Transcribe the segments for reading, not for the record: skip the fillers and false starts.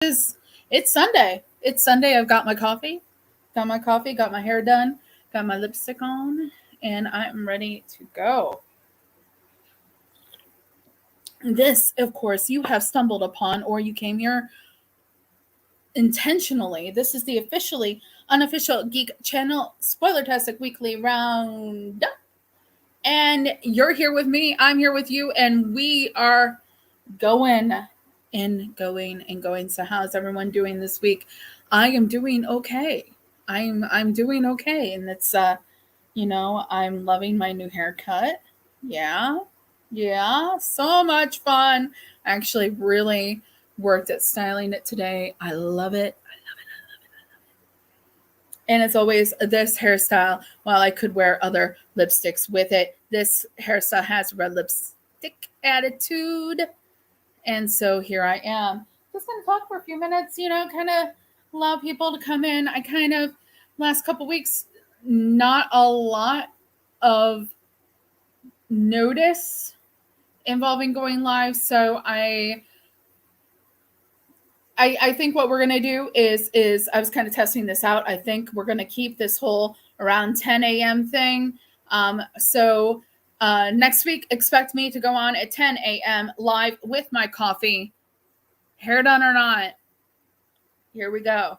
It's Sunday. It's Sunday. I've got my coffee, got my hair done, got my lipstick on, and I'm ready to go. This, of course, you have stumbled upon, or you came here intentionally. This is the officially unofficial Geek Channel Spoilertastic Weekly Round. And you're here with me, I'm here with you, and we are going going. So how's everyone doing this week? I am doing okay. I'm doing okay, and it's I'm loving my new haircut. Yeah. Yeah, so much fun. I actually really worked at styling it today. I love it. And it's always this hairstyle. While I could wear other lipsticks with it, this hairstyle has red lipstick attitude. And so here I am. Just going to talk for a few minutes, kind of allow people to come in. I kind of, last couple weeks, not a lot of notice involving going live. So I think what we're going to do is I was kind of testing this out. I think we're going to keep this whole around 10 a.m. thing. So next week, expect me to go on at 10 a.m. live with my coffee. Hair done or not. Here we go.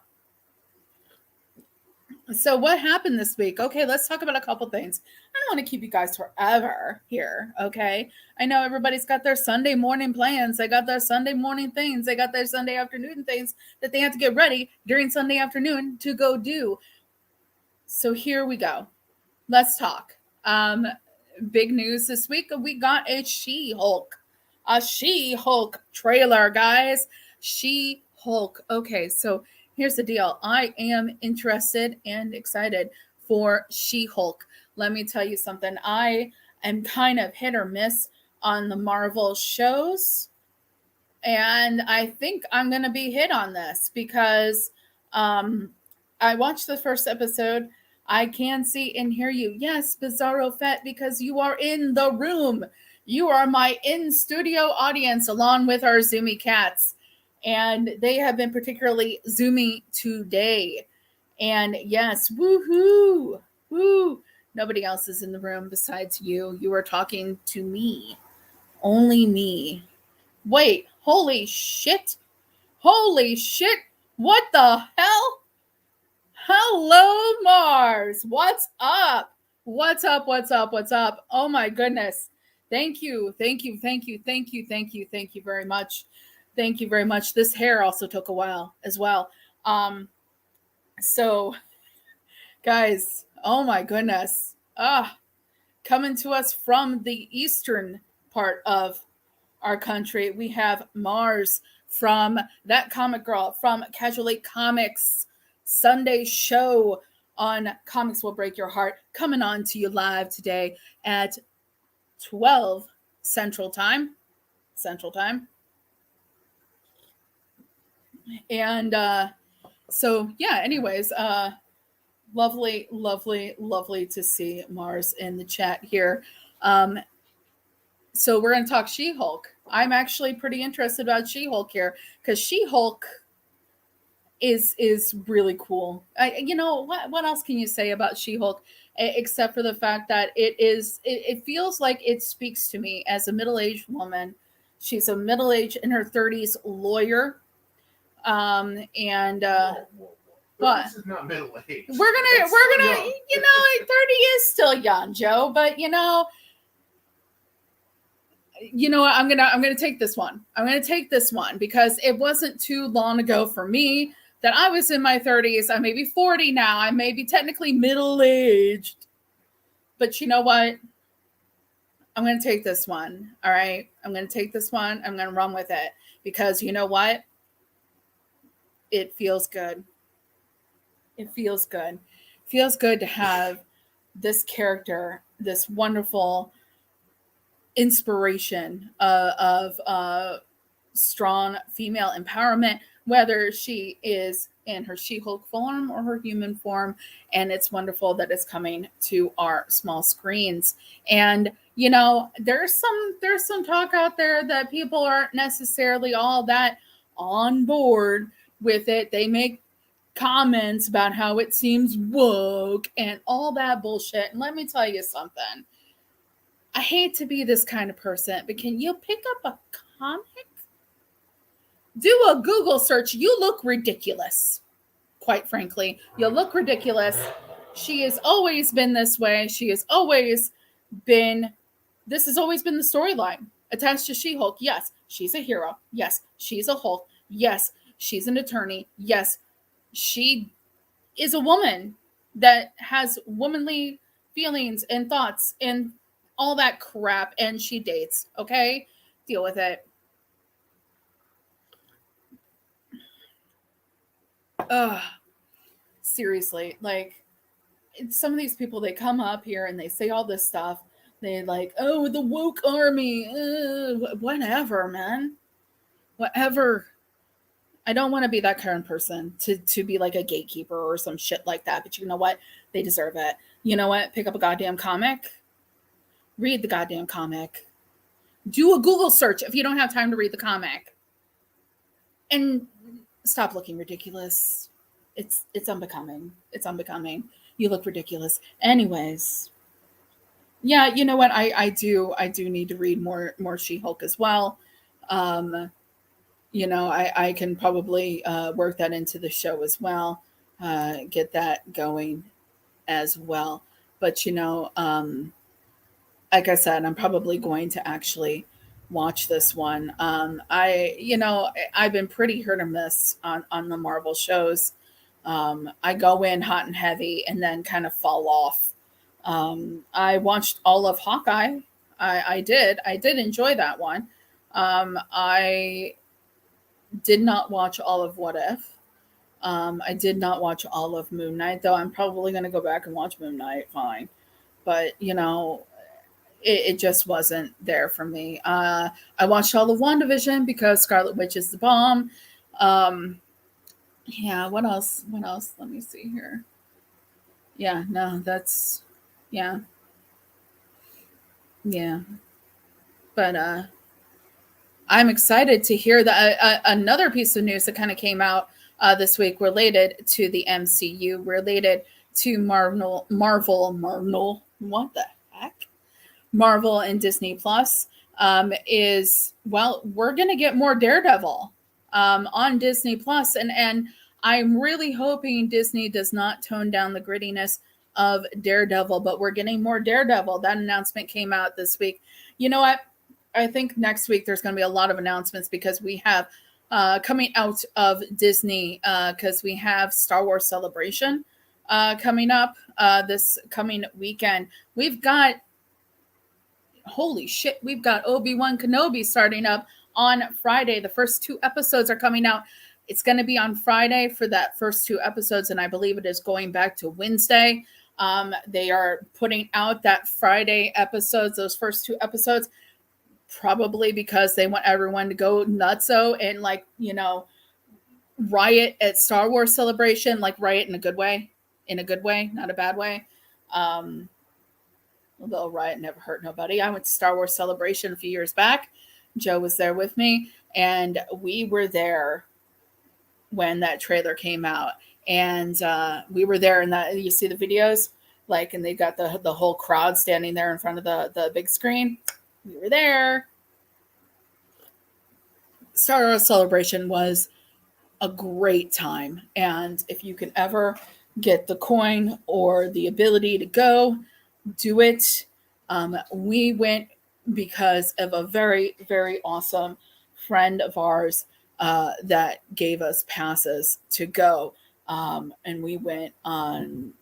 So what happened this week? Okay, let's talk about a couple things. I don't want to keep you guys forever here, okay? I know everybody's got their Sunday morning plans. They got their Sunday morning things. They got their Sunday afternoon things that they have to get ready during Sunday afternoon to go do. So here we go. Let's talk. Big news this week. We got a She-Hulk trailer, guys. She-Hulk. Okay, so here's the deal. I am interested and excited for She-Hulk. Let me tell you something. I am kind of hit or miss on the Marvel shows. And I think I'm going to be hit on this because I watched the first episode. I can see and hear you. Yes, Bizarro Fett, because you are in the room. You are my in-studio audience along with our Zoomy cats. And they have been particularly zoomy today. And yes, woohoo, woo. Nobody else is in the room besides you. You are talking to me. Only me. Wait, holy shit. Holy shit. What the hell? Hello, Mars. What's up? What's up? What's up? What's up? Oh my goodness. Thank you. Thank you. Thank you. Thank you. Thank you. Thank you very much. Thank you very much. This hair also took a while as well. So guys, oh my goodness. Coming to us from the eastern part of our country, we have Mars from That Comic Girl from Casually Comics Sunday show on Comics Will Break Your Heart, coming on to you live today at 12 Central Time. And so yeah, anyways, lovely to see Mars in the chat here. So we're going to talk She-Hulk. I'm actually pretty interested about She-Hulk here because She-Hulk is really cool. What else can you say about She-Hulk except for the fact that it feels like it speaks to me as a middle-aged woman. She's a middle-aged in her 30s lawyer. But this is not middle age. We're gonna 30 is still young, Joe, but I'm gonna take this one. I'm gonna take this one because it wasn't too long ago for me that I was in my 30s. I may be 40 now. I may be technically middle-aged. But you know what? I'm gonna take this one. All right. I'm gonna take this one. I'm gonna run with it. Because you know what? It feels good. It feels good. It feels good to have this character, this wonderful inspiration of strong female empowerment, whether she is in her She-Hulk form or her human form. And it's wonderful that it's coming to our small screens. And, there's some talk out there that people aren't necessarily all that on board with it. They make comments about how it seems woke and all that bullshit. And let me tell you something. I hate to be this kind of person, but can you pick up a comic? Do a Google search. You look ridiculous. Quite frankly, you look ridiculous. She has always been this way. This has always been the storyline attached to She-Hulk. Yes, she's a hero. Yes, she's a Hulk. Yes, she's an attorney. Yes, she is a woman that has womanly feelings and thoughts and all that crap, and she dates. Okay? Deal with it. Seriously, like, some of these people, they come up here and they say all this stuff. They like, oh, the woke army. Whatever, man. Whatever. I don't want to be that kind of person to be like a gatekeeper or some shit like that. But you know what? They deserve it. You know what? Pick up a goddamn comic. Read the goddamn comic. Do a Google search if you don't have time to read the comic. And stop looking ridiculous. It's unbecoming. It's unbecoming. You look ridiculous. Anyways. Yeah, you know what? I do need to read more She-Hulk as well. You know, I can probably work that into the show as well. Get that going as well. But you know, like I said, I'm probably going to actually watch this one. I've been pretty hit or miss on the Marvel shows. I go in hot and heavy and then kind of fall off. I watched all of Hawkeye. I did enjoy that one. I did not watch all of What If. I did not watch all of Moon Knight, though I'm probably going to go back and watch Moon Knight. Fine. But, you know, it just wasn't there for me. I watched all of WandaVision because Scarlet Witch is the bomb. Yeah, what else? Let me see here. Yeah, no, that's, yeah. Yeah. But I'm excited to hear that another piece of news that kind of came out this week related to the MCU, related to Marvel, what the heck? Marvel and Disney Plus is, well, we're going to get more Daredevil on Disney Plus. And I'm really hoping Disney does not tone down the grittiness of Daredevil, but we're getting more Daredevil. That announcement came out this week. You know what? I think next week there's going to be a lot of announcements because we have coming out of Disney because we have Star Wars Celebration coming up this coming weekend. We've got, holy shit, we've got Obi-Wan Kenobi starting up on Friday. The first 2 episodes are coming out. It's going to be on Friday for that first 2 episodes, and I believe it is going back to Wednesday. They are putting out that Friday episodes, those first 2 episodes, probably because they want everyone to go nutso and, like, you know, riot at Star Wars Celebration, like riot in a good way, not a bad way. Although riot never hurt nobody. I went to Star Wars Celebration a few years back. Joe was there with me, and we were there when that trailer came out. And we were there, and that, you see the videos, like, and they got the whole crowd standing there in front of the big screen. We were there. Star Wars Celebration was a great time. And if you can ever get the coin or the ability to go, do it. We went because of a very, very awesome friend of ours that gave us passes to go. And we went on.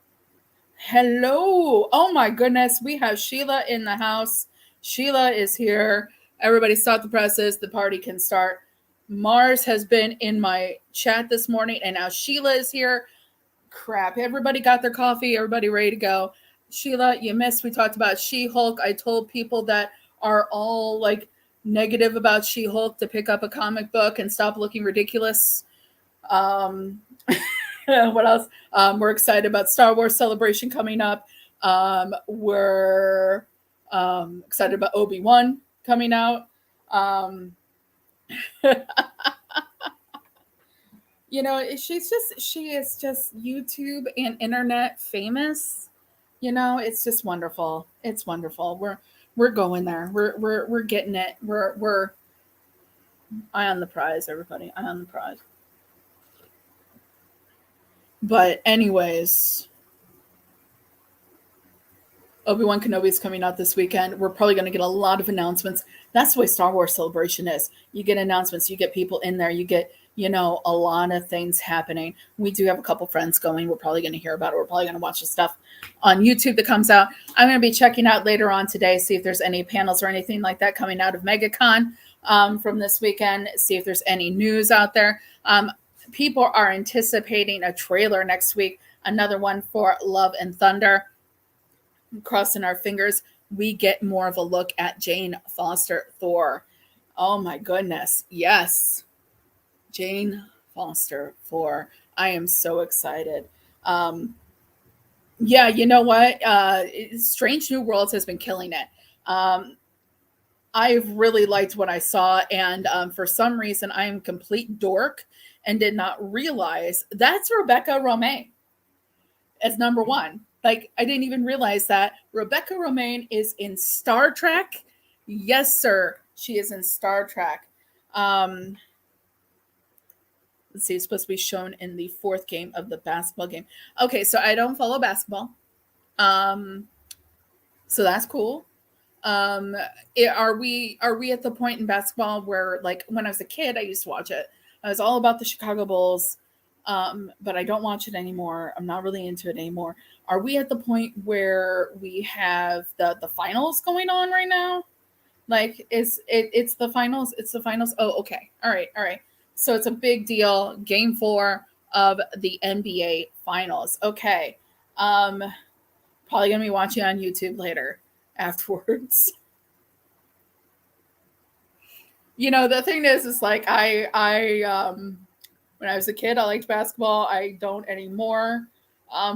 Hello. Oh my goodness. We have Sheila in the house. Sheila is here. Everybody stop the presses. The party can start. Mars has been in my chat this morning, and now Sheila is here. Crap. Everybody got their coffee. Everybody ready to go. Sheila, you missed. We talked about She-Hulk. I told people that are all like negative about She-Hulk to pick up a comic book and stop looking ridiculous. What else? We're excited about Star Wars Celebration coming up. We're excited about Obi-Wan coming out. You know, she is just YouTube and internet famous. You know, it's just wonderful. It's wonderful. We're going there. We're getting it. We're eye on the prize, everybody. Eye on the prize. But anyways, Obi-Wan Kenobi is coming out this weekend. We're probably going to get a lot of announcements. That's the way Star Wars Celebration is. You get announcements, you get people in there, you get, you know, a lot of things happening. We do have a couple friends going. We're probably going to hear about it. We're probably going to watch the stuff on YouTube that comes out. I'm going to be checking out later on today, see if there's any panels or anything like that coming out of MegaCon from this weekend, see if there's any news out there. People are anticipating a trailer next week, another one for Love and Thunder. Crossing our fingers, we get more of a look at Jane Foster Thor. Oh my goodness. Yes. Jane Foster Thor. I am so excited. Yeah, you know what? Strange New Worlds has been killing it. I've really liked what I saw, and for some reason, I am a complete dork and did not realize that's Rebecca Romijn as number one. Like, I didn't even realize that Rebecca Romijn is in Star Trek. Yes, sir. She is in Star Trek. Let's see, it's supposed to be shown in the fourth game of the basketball game. Okay, so I don't follow basketball. So that's cool. Are we at the point in basketball where, like, when I was a kid, I used to watch it. I was all about the Chicago Bulls. But I don't watch it anymore. I'm not really into it anymore. Are we at the point where we have the finals going on right now? Like, it's the finals. It's the finals. Oh, okay. All right. So it's a big deal. Game 4 of the NBA finals. Okay. Probably gonna be watching on YouTube later afterwards. You know, the thing is like I when I was a kid, I liked basketball. I don't anymore.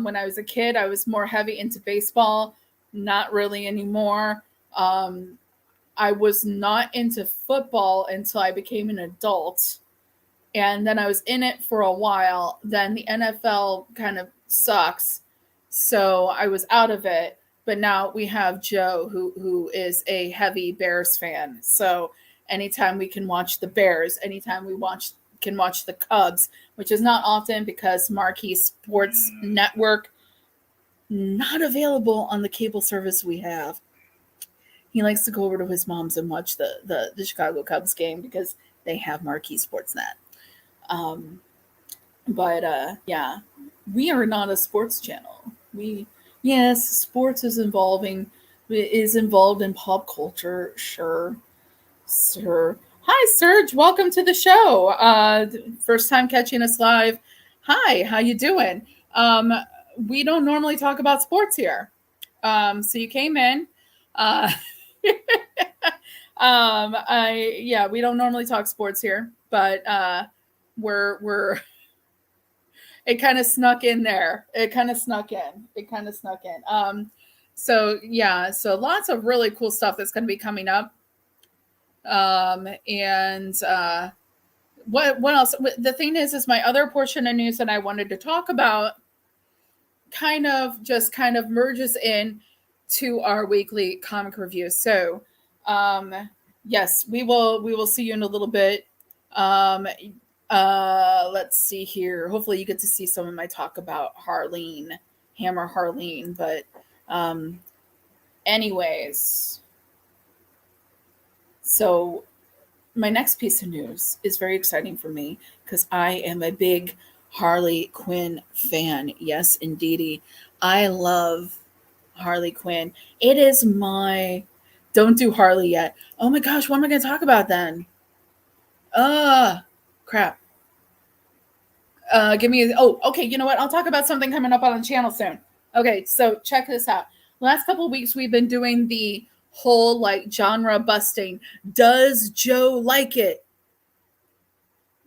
When I was a kid, I was more heavy into baseball. Not really anymore. I was not into football until I became an adult. And then I was in it for a while. Then the NFL kind of sucks. So I was out of it. But now we have Joe, who is a heavy Bears fan. So anytime we can watch the Bears, anytime we can watch the Cubs, which is not often because Marquee Sports Network not available on the cable service we have. He likes to go over to his mom's and watch the Chicago Cubs game because they have Marquee Sports Net. Yeah, we are not a sports channel. Yes, sports is involved in pop culture, sure. Sir. Hi, Serge. Welcome to the show. First time catching us live. Hi, how you doing? We don't normally talk about sports here. So you came in. We don't normally talk sports here, but we're it kind of snuck in there. So yeah, so lots of really cool stuff that's going to be coming up. What else? The thing is my other portion of news that I wanted to talk about kind of merges in to our weekly comic review. So, yes, we will see you in a little bit. Let's see here. Hopefully you get to see some of my talk about Hammer Harleen, but, anyways, so my next piece of news is very exciting for me because I am a big Harley Quinn fan. Yes, indeedy. I love Harley Quinn. It is my... Don't do Harley yet. Oh my gosh, what am I going to talk about then? Crap. Okay, you know what? I'll talk about something coming up on the channel soon. Okay, so check this out. Last couple of weeks, we've been doing the whole like genre busting. Does Joe like it?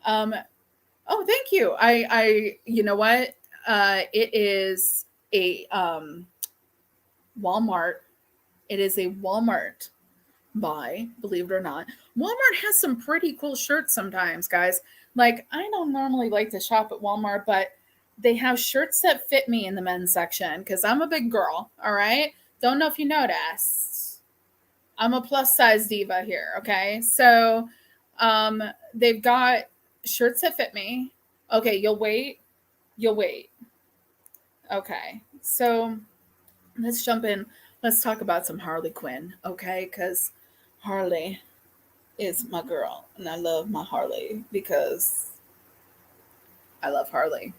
Oh, thank you. You know what? It is a Walmart. It is a Walmart buy, believe it or not. Walmart has some pretty cool shirts sometimes, guys. Like, I don't normally like to shop at Walmart, but they have shirts that fit me in the men's section because I'm a big girl. All right. Don't know if you noticed. I'm a plus size diva here. Okay. So they've got shirts that fit me. Okay. You'll wait. You'll wait. Okay. So let's jump in. Let's talk about some Harley Quinn. Okay. Because Harley is my girl. And I love my Harley because I love Harley.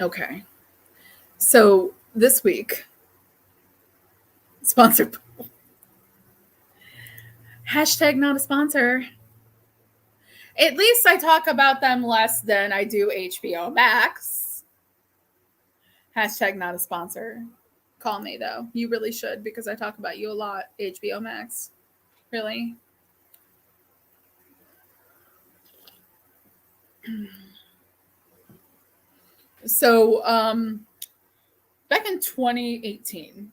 Okay. So this week, sponsored. Hashtag not a sponsor. At least I talk about them less than I do HBO Max. Hashtag not a sponsor. Call me though. You really should because I talk about you a lot. HBO Max. Really? So back in 2018,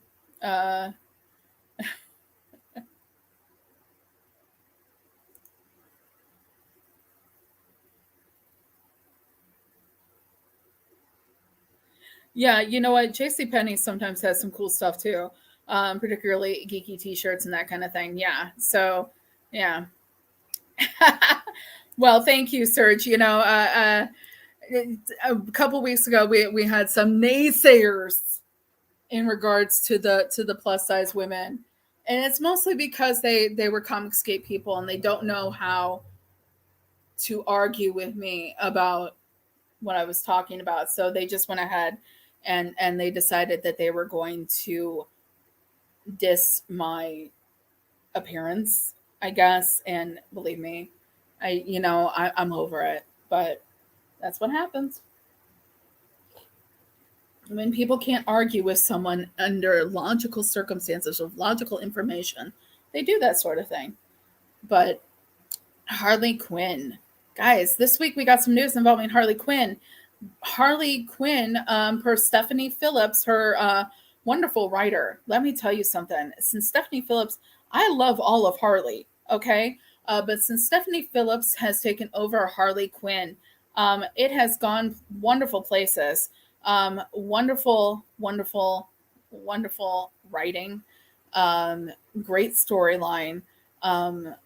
yeah, you know what? JCPenney sometimes has some cool stuff too, particularly geeky T-shirts and that kind of thing. Yeah. So, yeah. Well, thank you, Serge. You know, a couple weeks ago, we had some naysayers in regards to the plus size women, and it's mostly because they were Comicscape people and they don't know how to argue with me about what I was talking about. So they just went ahead and they decided that they were going to diss my appearance, I guess. And believe me, I'm over it. But that's what happens when people can't argue with someone under logical circumstances with logical information. They do that sort of thing. But Harley Quinn, guys, this week we got some news involving Harley Quinn. Harley Quinn, per Stephanie Phillips, her wonderful writer. Let me tell you something. Since Stephanie Phillips, I love all of Harley, okay? But since Stephanie Phillips has taken over Harley Quinn, it has gone wonderful places. Wonderful, wonderful, wonderful writing. Great storyline. Um,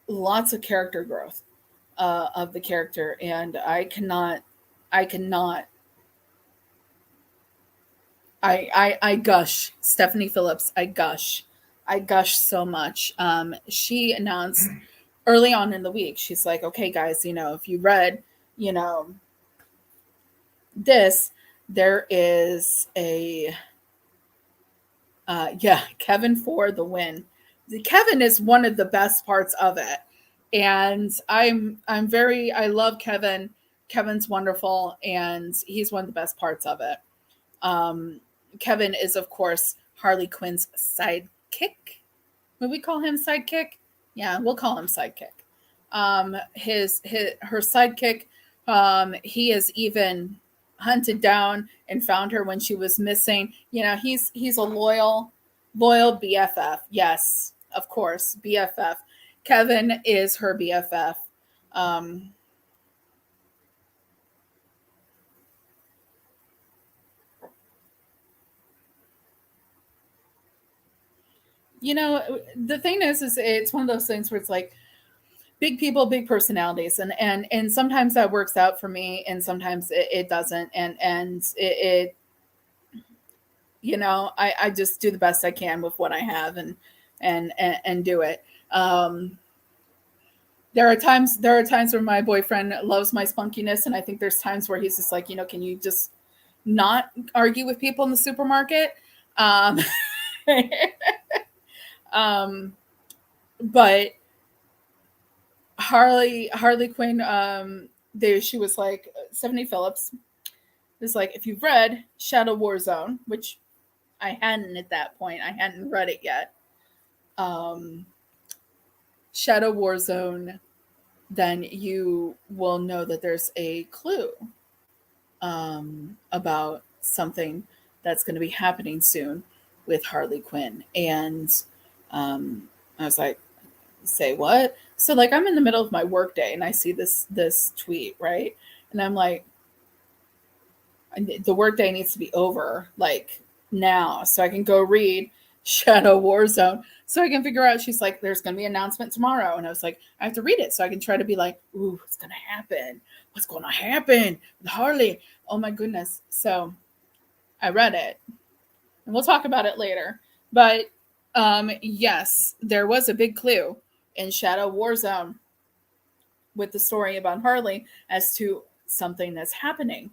Lots of character growth of the character, and I cannot, I gush. Stephanie Phillips, I gush so much. She announced early on in the week, she's like, okay, guys, if you read, you know, this, there is a, yeah, Kevin for the win. Kevin is one of the best parts of it. And I love Kevin. Kevin's wonderful and he's one of the best parts of it. Um, Kevin is, of course, Harley Quinn's sidekick. Would we call him sidekick? Yeah, we'll call him sidekick. Her sidekick. He is even hunted down and found her when she was missing. He's a loyal BFF. Yes, of course, BFF. Kevin is her BFF. Um, the thing is it's one of those things where it's like big people, big personalities, and sometimes that works out for me, and sometimes it doesn't, and I just do the best I can with what I have, and do it. There are times where my boyfriend loves my spunkiness, and I think there's times where he's just like, can you just not argue with people in the supermarket? Um, um, but Harley Quinn, she was like, Stephanie Phillips was like, if you've read Shadow War Zone, which I hadn't at that point, I hadn't read it yet. Um, Shadow War Zone, then you will know that there's a clue about something that's going to be happening soon with Harley Quinn. And I was like, say what? So like I'm in the middle of my work day and I see this tweet, right? And I'm like, the work day needs to be over like now so I can go read Shadow Warzone so I can figure out. She's like, there's going to be an announcement tomorrow. And I was like, I have to read it so I can try to be like, ooh, what's going to happen? What's going to happen with Harley? Oh my goodness. So I read it and we'll talk about it later. But yes, there was a big clue in Shadow Warzone with the story about Harley as to something that's happening.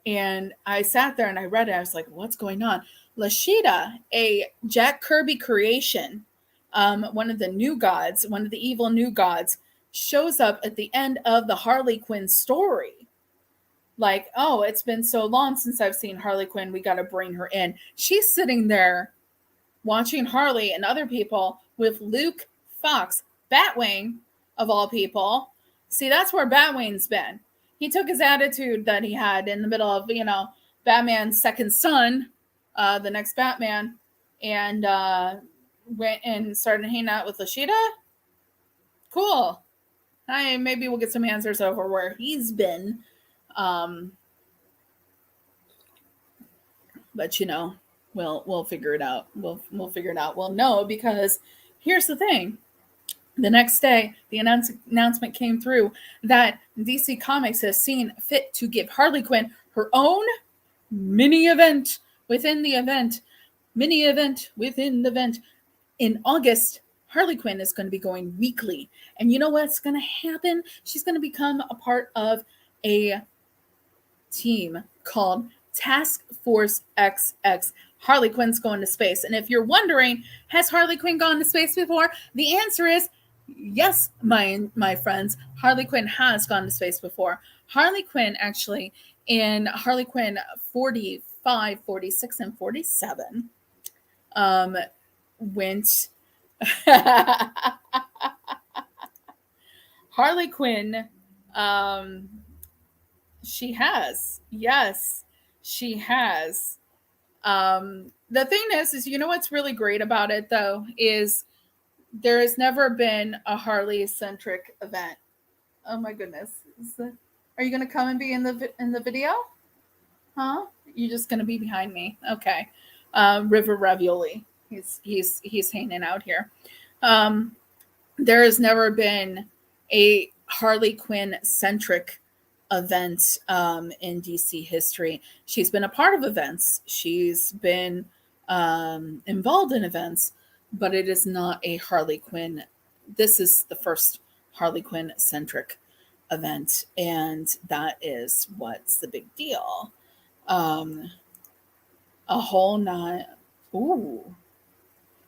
And I sat there and I read it. I was like, what's going on? Lashida, a Jack Kirby creation, one of the new gods, one of the evil new gods, shows up at the end of the Harley Quinn story. Like, oh, it's been so long since I've seen Harley Quinn. We got to bring her in. She's sitting there watching Harley and other people with Luke Fox, Batwing, of all people. See, that's where Batwing's been. He took his attitude that he had in the middle of, Batman's second son, the next Batman, and went and started hanging out with Lashida. Cool. Maybe we'll get some answers over where he's been. But we'll figure it out. We'll figure it out. Well, no, because here's the thing. The next day, the announcement came through that DC Comics has seen fit to give Harley Quinn her own mini event within the event. Mini event within the event. In August, Harley Quinn is going to be going weekly. And you know what's going to happen? She's going to become a part of a team called Task Force XX. Harley Quinn's going to space. And if you're wondering, has Harley Quinn gone to space before? The answer is yes, my friends. Harley Quinn has gone to space before. Harley Quinn, actually, in Harley Quinn 45, 46, and 47, went... Harley Quinn, she has. Yes, she has. The thing is what's really great about it, though, is there has never been a Harley-centric event. Oh my goodness. Are you going to come and be in the video? Huh? You're just going to be behind me. Okay. River Ravioli. He's hanging out here. There has never been a Harley Quinn-centric event in DC history. She's been a part of events. She's been involved in events, but it is not a Harley Quinn. This is the first Harley Quinn-centric event, and that is what's the big deal. A whole nine. Ooh,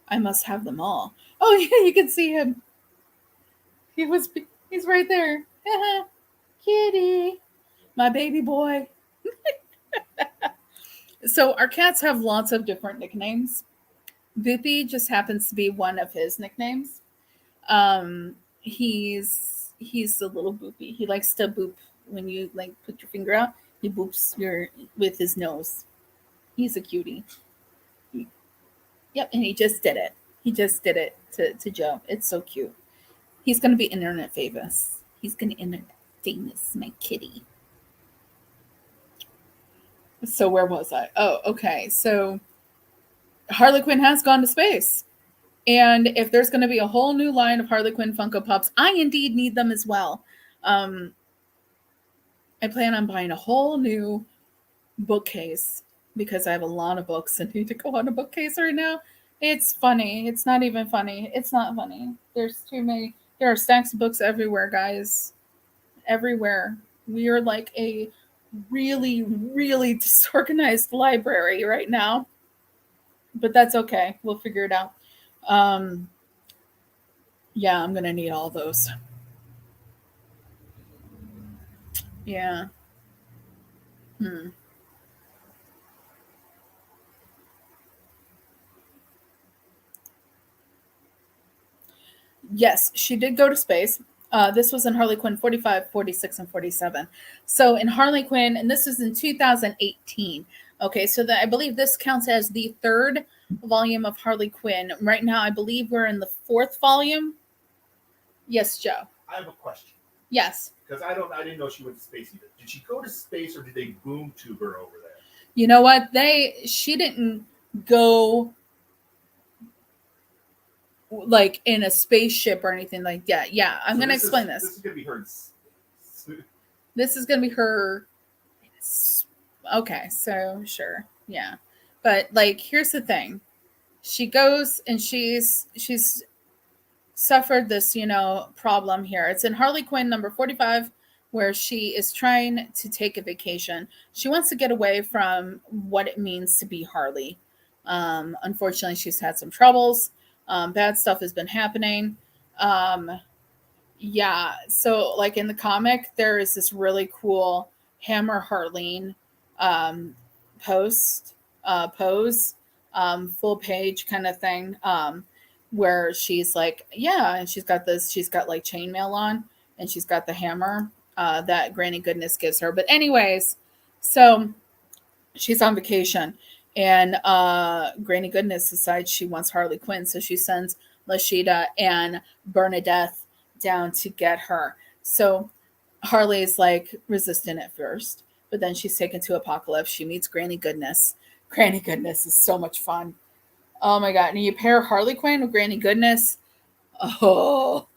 I must have them all. Oh yeah, you can see him. He's right there. Kitty, my baby boy. So our cats have lots of different nicknames. Boopy just happens to be one of his nicknames. He's a little boopy. He likes to boop when you like put your finger out. He boops with his nose. He's a cutie. Yep, and he just did it. He just did it to Joe. It's so cute. He's gonna be internet famous. He's gonna internet famous, my kitty. So where was I? Oh, okay. So Harley Quinn has gone to space. And if there's going to be a whole new line of Harley Quinn Funko Pops, I indeed need them as well. I plan on buying a whole new bookcase because I have a lot of books and need to go on a bookcase right now. It's funny. It's not even funny. It's not funny. There's too many. There are stacks of books everywhere, guys. Everywhere. We are like a really, really disorganized library right now. But that's okay. We'll figure it out. Yeah, I'm going to need all those. Yeah. Yes, she did go to space. This was in Harley Quinn 45, 46, and 47. So in Harley Quinn, and this was in 2018. Okay, so I believe this counts as the third volume of Harley Quinn. Right now, I believe we're in the fourth volume. Yes, Joe. I have a question. Yes. Because I didn't know she went to space either. Did she go to space or did they boom tube her over there? You know what? She didn't go like in a spaceship or anything like that. Yeah, I'm going to explain this. This is going to be her. This is going to be her. Okay, so sure. Yeah. But like here's the thing. She goes and she's suffered this, problem here. It's in Harley Quinn number 45 where she is trying to take a vacation. She wants to get away from what it means to be Harley. Unfortunately, she's had some troubles. Bad stuff has been happening. Yeah, so like in the comic, there is this really cool Hammer Harleen um, post pose, full page kind of thing, where she's like, yeah, and she's got like chainmail on, and she's got the hammer that Granny Goodness gives her. But anyways, so she's on vacation, and Granny Goodness decides she wants Harley Quinn, so she sends Lashida and Bernadette down to get her. So Harley's like resistant at first, but then she's taken to Apocalypse. She meets Granny Goodness. Granny Goodness is so much fun. Oh my god! And you pair Harley Quinn with Granny Goodness. Oh,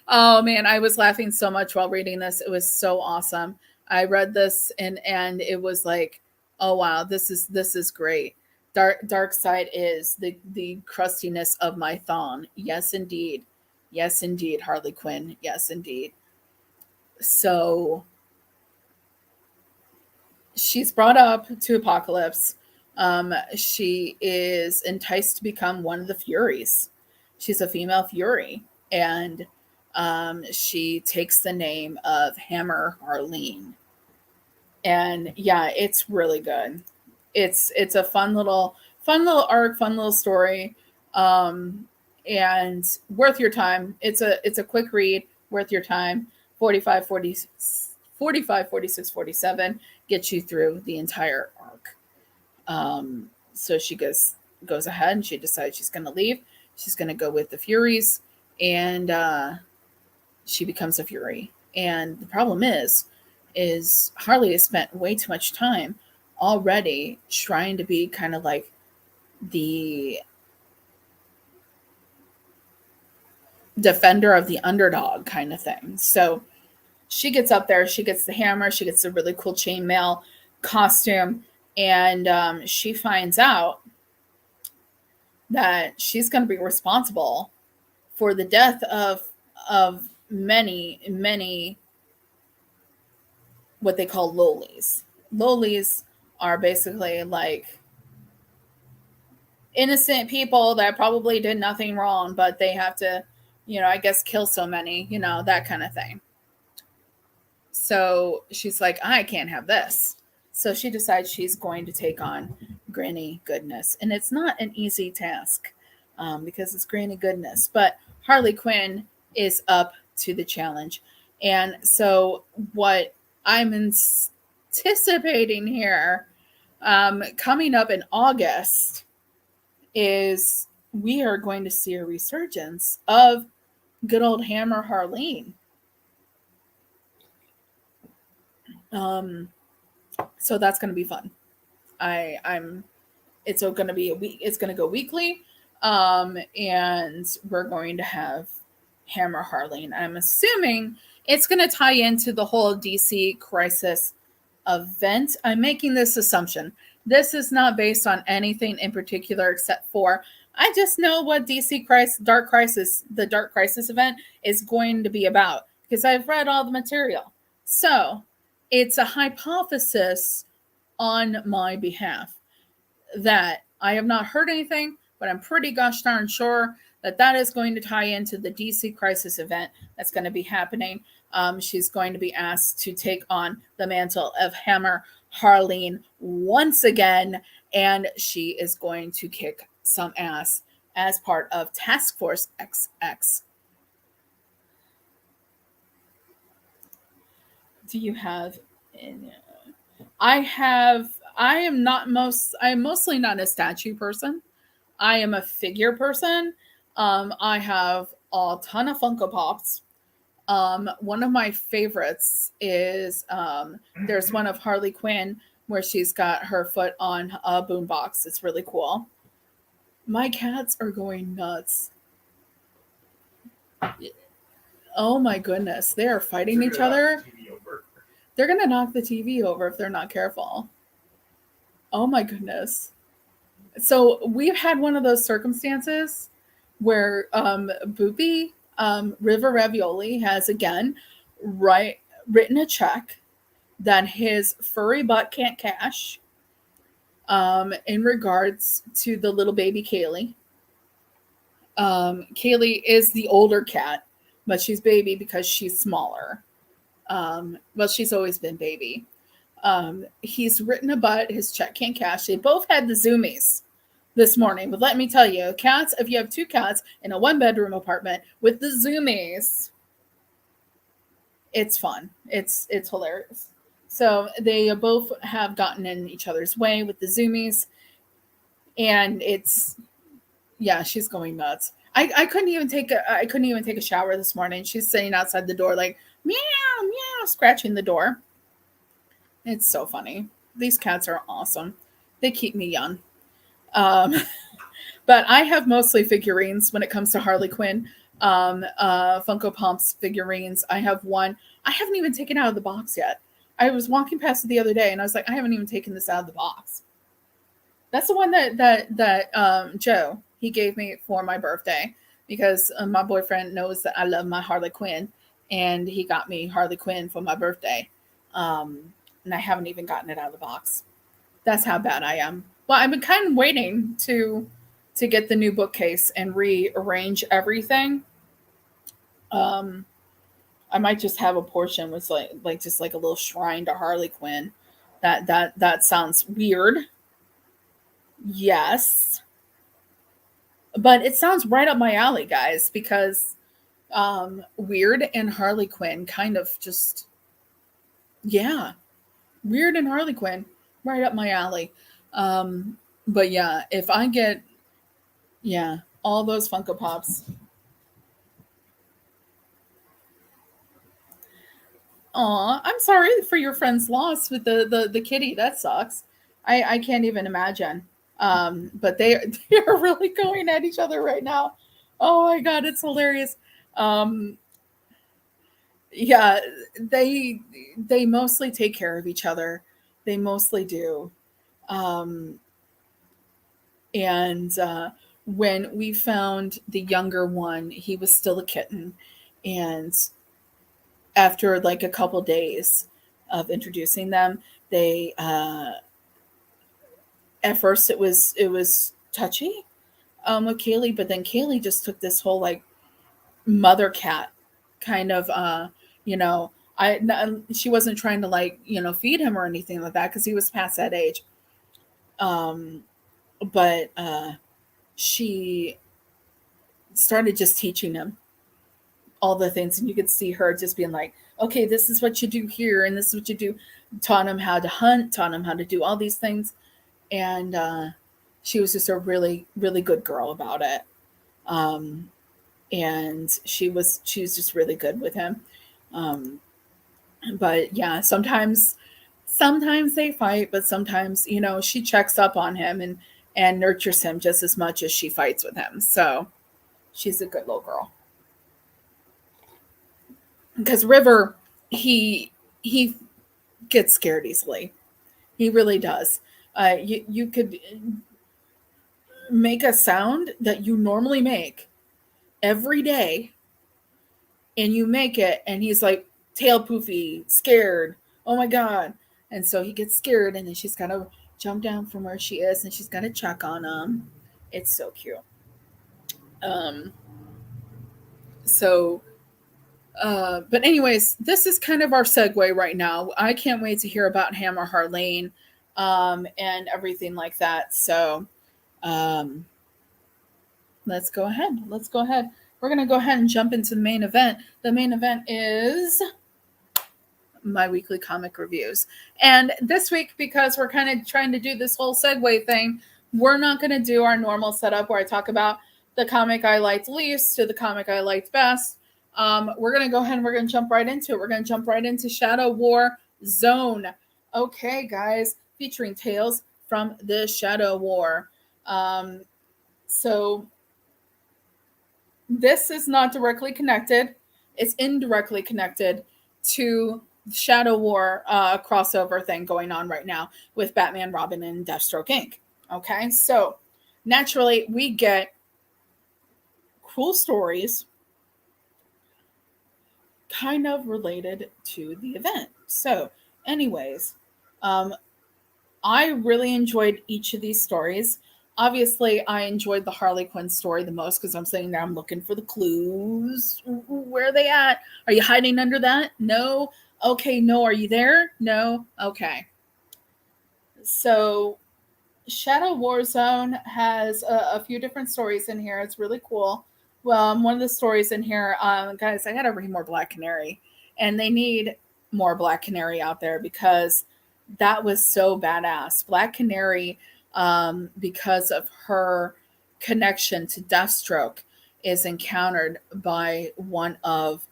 oh man! I was laughing so much while reading this. It was so awesome. I read this and it was like, oh wow, this is great. Dark side is the crustiness of my thong. Yes, indeed. Yes, indeed, Harley Quinn. Yes, indeed. So she's brought up to Apocalypse. She is enticed to become one of the Furies. She's a female Fury, and she takes the name of Hammer Harleen. And yeah, it's really good. It's a fun little arc, fun little story. And worth your time. It's a quick read, worth your time. 45, 40, 45, 46, 47 gets you through the entire arc. So she goes ahead and she decides she's going to leave. She's going to go with the Furies, and she becomes a Fury. And the problem is Harley has spent way too much time already trying to be kind of like the defender of the underdog kind of thing. So she gets up there, she gets the hammer, she gets a really cool chainmail costume, and she finds out that she's going to be responsible for the death of many what they call lowlies. Lowlies are basically like innocent people that probably did nothing wrong, but they have to, I guess kill so many, that kind of thing. So she's like, I can't have this. So she decides she's going to take on Granny Goodness. And it's not an easy task because it's Granny Goodness. But Harley Quinn is up to the challenge. And so what I'm anticipating here coming up in August is we are going to see a resurgence of good old Hammer Harleen. So that's going to be fun. It's going to be it's going to go weekly. And we're going to have Hammer Harleen. I'm assuming it's going to tie into the whole DC Crisis event. I'm making this assumption. This is not based on anything in particular except for I just know what DC Dark Crisis event is going to be about because I've read all the material. So it's a hypothesis on my behalf that I have not heard anything, but I'm pretty gosh darn sure that is going to tie into the DC Crisis event that's going to be happening. She's going to be asked to take on the mantle of Hammer Harleen once again, and she is going to kick some ass as part of Task Force XX. Do you have I am mostly not a statue person. I am a figure person. I have a ton of Funko Pops. One of my favorites is there's one of Harley Quinn where she's got her foot on a boombox. It's really cool. My cats are going nuts. Oh my goodness, they are fighting each other. They're gonna knock the TV over if they're not careful. Oh my goodness. So we've had one of those circumstances where Boopy River Ravioli has again written a check that his furry butt can't cash in regards to the little baby Kaylee. Kaylee is the older cat, but she's baby because she's smaller. Well, she's always been baby. He's written a butt, his check can't cash. They both had the zoomies this morning, but let me tell you, cats, if you have two cats in a 1-bedroom apartment with the zoomies, it's fun. It's hilarious. So they both have gotten in each other's way with the zoomies, and she's going nuts. I couldn't even take a shower this morning. She's sitting outside the door like meow meow, scratching the door. It's so funny. These cats are awesome. They keep me young. But I have mostly figurines when it comes to Harley Quinn. Funko Pops figurines. I have one. I haven't even taken out of the box yet. I was walking past it the other day and I was like, I haven't even taken this out of the box. That's the one that Joe, he gave me for my birthday because my boyfriend knows that I love my Harley Quinn, and he got me Harley Quinn for my birthday. And I haven't even gotten it out of the box. That's how bad I am. Well, I've been kind of waiting to get the new bookcase and rearrange everything. I might just have a portion with like just like a little shrine to Harley Quinn. That sounds weird. Yes. But it sounds right up my alley, guys, because Weird and Harley Quinn kind of just, yeah. Weird and Harley Quinn, right up my alley. But yeah, if I get, all those Funko Pops. Aw, I'm sorry for your friend's loss with the kitty. That sucks. I can't even imagine. But they're really going at each other right now. Oh my God, it's hilarious. Yeah, they mostly take care of each other. They mostly do. And when we found the younger one, he was still a kitten. And after like a couple days of introducing them, they at first it was touchy with Kaylee, but then Kaylee just took this whole like mother cat kind of she wasn't trying to like feed him or anything like that because he was past that age. But she started just teaching him all the things, and you could see her just being like, okay, this is what you do here, and this is what you do. Taught him how to hunt, taught him how to do all these things. And she was just a really, really good girl about it. And she was just really good with him. But yeah, sometimes they fight, but sometimes, she checks up on him and nurtures him just as much as she fights with him. So she's a good little girl. Because River, he gets scared easily. He really does. You could make a sound that you normally make every day, and you make it, and he's like tail poofy, scared. Oh my God. And so he gets scared, and then she's got to jump down from where she is, and she's got to check on him. It's so cute. But anyways, this is kind of our segue right now. I can't wait to hear about him or Harleen, and everything like that. So, let's go ahead. We're going to go ahead and jump into the main event. The main event is my weekly comic reviews. And this week, because we're kind of trying to do this whole segue thing, we're not going to do our normal setup where I talk about the comic I liked least to the comic I liked best. We're going to go ahead and we're going to jump right into it. We're going to jump right into Shadow War Zone. Okay, guys, featuring tales from the Shadow War. So this is not directly connected. It's indirectly connected to Shadow War crossover thing going on right now with Batman, Robin, and Deathstroke Inc. Okay, so naturally we get cool stories kind of related to the event. So, anyways, I really enjoyed each of these stories. Obviously, I enjoyed the Harley Quinn story the most because I'm sitting there, I'm looking for the clues. Where are they at? Are you hiding under that? No. Okay, no. Are you there? No. Okay. So, Shadow War Zone has a few different stories in here. It's really cool. Well, one of the stories in here, guys, I gotta read more Black Canary, and they need more Black Canary out there because that was so badass. Black Canary, because of her connection to Deathstroke, is encountered by one of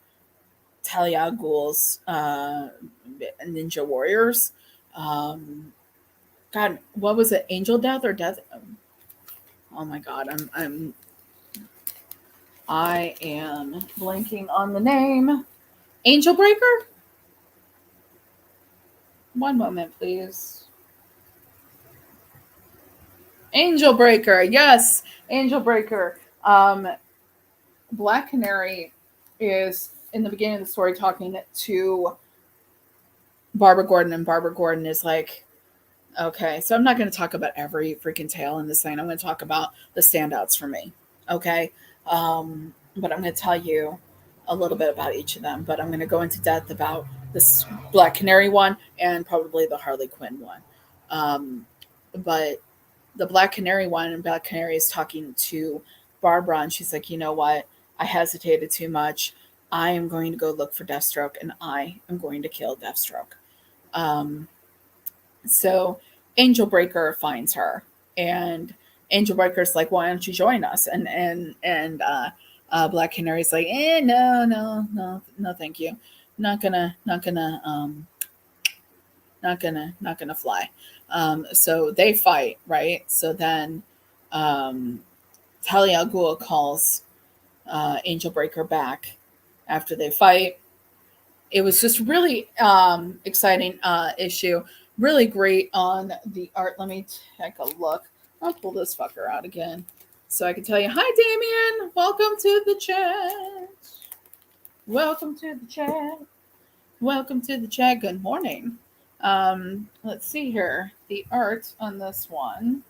Talia al Ghul's ninja warriors. God, what was it? Angel Death or Death? Oh my God, I am blanking on the name. Angel Breaker? One moment, please. Angel Breaker, yes, Angel Breaker. Black Canary is in the beginning of the story talking to Barbara Gordon, and Barbara Gordon is like, okay, so I'm not going to talk about every freaking tale in this thing. I'm going to talk about the standouts for me. Okay. But I'm going to tell you a little bit about each of them. But I'm going to go into depth about this Black Canary one and probably the Harley Quinn one. But the Black Canary one, and Black Canary is talking to Barbara, and she's like, you know what? I hesitated too much. I am going to go look for Deathstroke, and I am going to kill Deathstroke. So Angel Breaker finds her, and Angel Breaker's like, "Why don't you join us?" And Black Canary's like, no, thank you. Not gonna fly." So they fight, right? So then Talia al Ghul calls Angel Breaker back after they fight. It was just really exciting issue. Really great on the art. Let me take a look. I'll pull this fucker out again so I can tell you. Hi, Damien. Welcome to the chat. Welcome to the chat. Welcome to the chat. Good morning. Let's see here. The art on this one.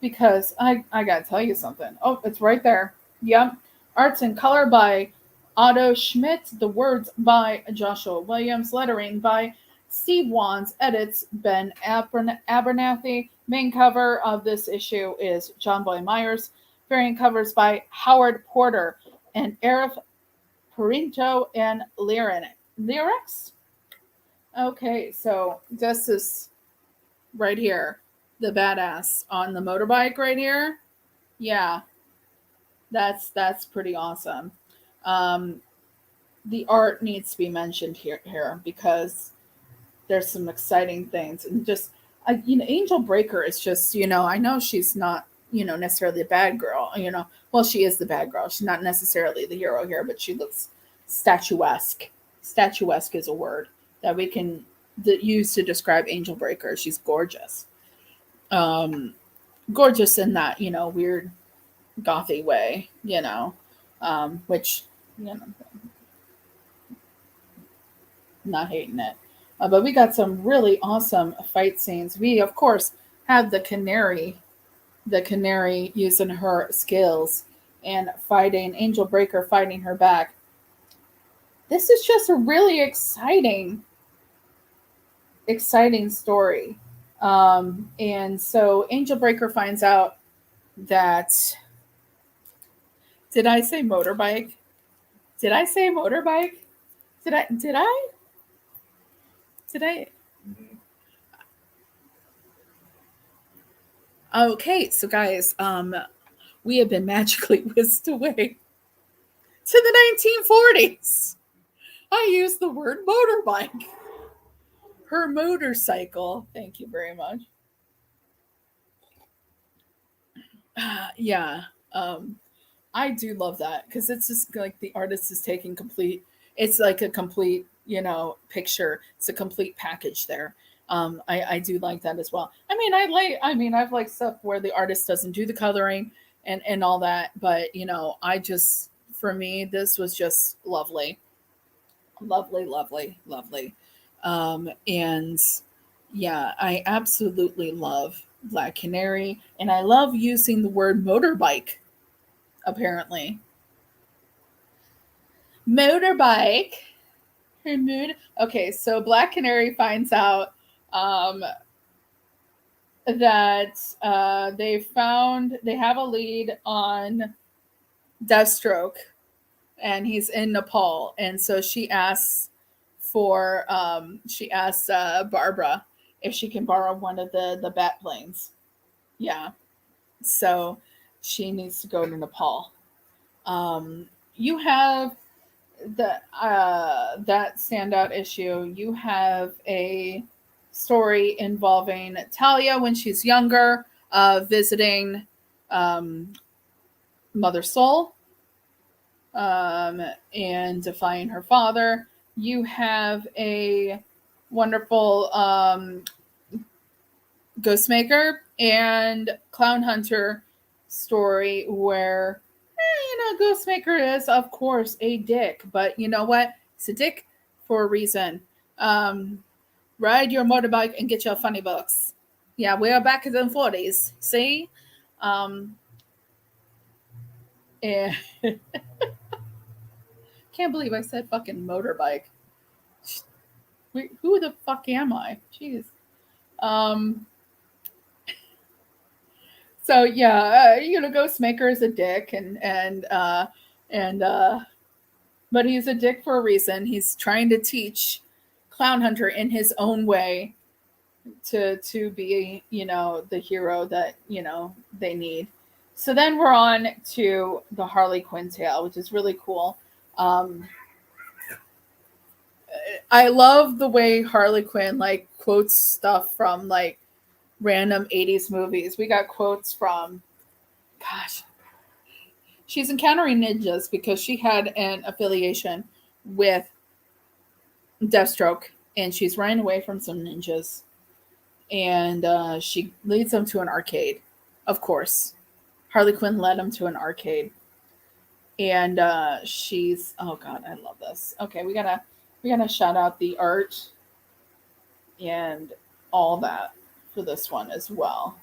Because I got to tell you something. Oh, it's right there. Yep. Arts and color by Otto Schmidt. The words by Joshua Williams. Lettering by Steve Wands. Edits Ben Abernathy. Main cover of this issue is John Boy Myers. Variant covers by Howard Porter and Eric Parinto and Lyrics. Okay, so this is right here. The badass on the motorbike right here. Yeah, that's pretty awesome. The art needs to be mentioned here because there's some exciting things, and just Angel Breaker is just I know she's not necessarily a bad girl. Well, she is the bad girl. She's not necessarily the hero here, but she looks statuesque. Statuesque is a word that we can use to describe Angel Breaker. She's gorgeous. Gorgeous in that weird gothy way, which not hating it. But we got some really awesome fight scenes. We of course have the Canary using her skills and fighting Angel Breaker, fighting her back. This is just a really exciting story. And so Angel Breaker finds out that. Did I say motorbike? Did I say motorbike? Did I? Okay, so guys, we have been magically whisked away to the 1940s. I use the word motorbike. Her motorcycle. Thank you very much. Yeah. I do love that because it's just like the artist is taking complete, it's like a complete, picture. It's a complete package there. I do like that as well. I've liked stuff where the artist doesn't do the coloring and all that, but for me, this was just lovely. Lovely, lovely, lovely. And yeah, I absolutely love Black Canary, and I love using the word motorbike, apparently. Motorbike. Her mood. Okay, so Black Canary finds out um, that they have a lead on Deathstroke, and he's in Nepal, and so she asks Barbara if she can borrow one of the bat planes. Yeah, so she needs to go to Nepal. You have that standout issue. You have a story involving Talia when she's younger, visiting um, Mother Soul, and defying her father. You have a wonderful Ghostmaker and Clown Hunter story where, Ghostmaker is, of course, a dick. But you know what? It's a dick for a reason. Ride your motorbike and get your funny books. Yeah, we are back in the 40s. See? And can't believe I said fucking motorbike. Who the fuck am I? Jeez. So yeah, Ghostmaker is a dick, but he's a dick for a reason. He's trying to teach Clown Hunter in his own way to be, the hero that they need. So then we're on to the Harley Quinn tale, which is really cool. I love the way Harley Quinn quotes stuff from random 80s movies. We got quotes from, gosh, she's encountering ninjas because she had an affiliation with Deathstroke, and she's running away from some ninjas, and she leads them to an arcade. Of course, Harley Quinn led them to an arcade, and she's, oh god, I love this. Okay, we gotta shout out the art and all that for this one as well.